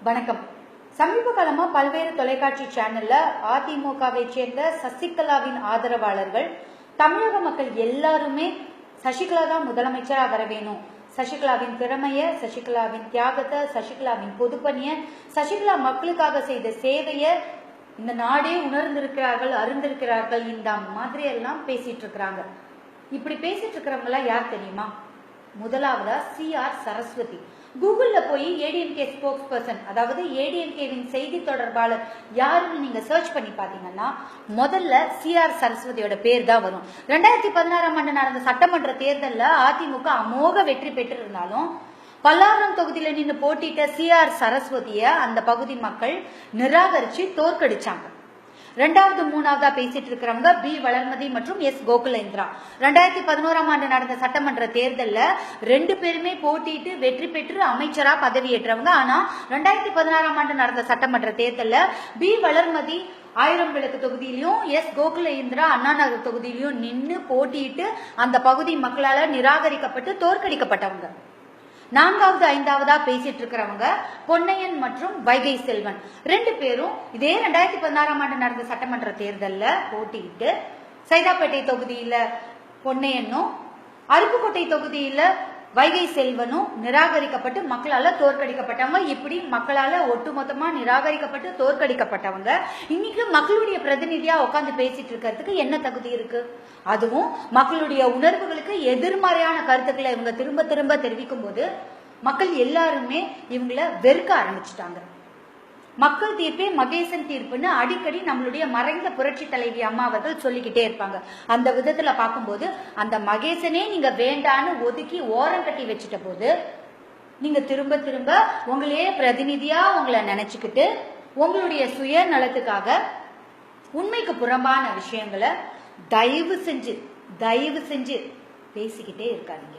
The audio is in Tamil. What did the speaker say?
வணக்கம். சமீப காலமா பல்வேறு தொலைக்காட்சி சேனல்ல அதிமுகவை சேர்ந்த சசிகலாவின் ஆதரவாளர்கள் தமிழக மக்கள் எல்லாருமே சசிகலா தான் முதலமைச்சரா வர வேணும், சசிகலாவின் திறமைய, சசிகலாவின் தியாகத்தை, சசிகலாவின் பொதுப்பணிய, சசிகலா மக்களுக்காக செய்த சேவைய இந்த நாடே உணர்ந்திருக்கிறார்கள், அறிந்திருக்கிறார்கள், இந்த மாதிரி எல்லாம் பேசிட்டு இருக்கிறாங்க. இப்படி பேசிட்டு இருக்கிறவங்க எல்லாம் யார் தெரியுமா? முதலாவதா CR சரஸ்வதி. கூகுள்ல போய் ஏடிஎம்கே ஸ்போக்ஸ் பர்சன், அதாவது ஏடிஎம்கேவின் செய்தி தொடர்பாளர் யாருன்னு நீங்க சர்ச் பண்ணி பாத்தீங்கன்னா முதல்ல CR சரஸ்வதியோட பேர் தான் வரும். 2016ஆம் ஆண்டு நடந்த சட்டமன்ற தேர்தலில் அதிமுக அமோக வெற்றி பெற்றிருந்தாலும் பல்லாவரம் தொகுதியில நின்று போட்டிட்ட CR சரஸ்வதிய அந்த பகுதி மக்கள் நிராகரிச்சு தோற்கடிச்சாங்க. ரெண்டாவது மூணாவதா பேசிட்டு இருக்கிறவங்க B வளர்மதி மற்றும் S கோகுலேந்திரா. 2011ஆம் ஆண்டு நடந்த சட்டமன்ற தேர்தலில் ரெண்டு பேருமே போட்டிட்டு வெற்றி பெற்று அமைச்சரா பதவியேற்றவங்க. ஆனா 2016ஆம் ஆண்டு நடந்த சட்டமன்ற தேர்தலில் B வளர்மதி ஆயிரம் விளக்கு தொகுதியிலும் S கோகுலேந்திரா அண்ணா நகர் தொகுதியிலும் நின்று போட்டிட்டு அந்த பகுதி மக்களால நிராகரிக்கப்பட்டு தோற்கடிக்கப்பட்டவங்க. நான்காவது ஐந்தாவதா பேசிட்டு இருக்கிறவங்க பொன்னையன் மற்றும் வைகை செல்வன். ரெண்டு பேரும் இதே 2016ஆம் ஆண்டு நடந்த சட்டமன்ற தேர்தலில் போட்டியிட்டு சைதாப்பேட்டை தொகுதியில பொன்னையனும் அருப்புக்கோட்டை தொகுதியில வைகை செல்வனும் நிராகரிக்கப்பட்டு மக்களால தோற்கடிக்கப்பட்டவங்க. இப்படி மக்களால ஒட்டுமொத்தமா நிராகரிக்கப்பட்டு தோற்கடிக்கப்பட்டவங்க இன்னைக்கு மக்களுடைய பிரதிநிதியா உட்காந்து பேசிட்டு இருக்கிறதுக்கு என்ன தகுதி இருக்கு? அதுவும் மக்களுடைய உணர்வுகளுக்கு எதிர்மறையான கருத்துக்களை இவங்க திரும்ப திரும்ப தெரிவிக்கும் போது மக்கள் எல்லாருமே இவங்கள வெறுக்க ஆரம்பிச்சுட்டாங்க. மக்கள் தீர்ப்பே மகேசன் தீர்ப்புன்னு அடிக்கடி நம்மளுடைய மறைந்த புரட்சி தலைவி அம்மா அவர்கள் சொல்லிக்கிட்டே இருப்பாங்க. அந்த விதத்துல பார்க்கும்போது அந்த மகேசனே நீங்க வேண்டான்னு ஒதுக்கி ஓரம் கட்டி வச்சுட்ட போது நீங்க திரும்ப திரும்ப உங்களையே பிரதிநிதியா உங்களை நினைச்சுக்கிட்டு உங்களுடைய சுய நலத்துக்காக உண்மைக்கு புறம்பான விஷயங்களை தயவு செஞ்சு பேசிக்கிட்டே இருக்காதீங்க.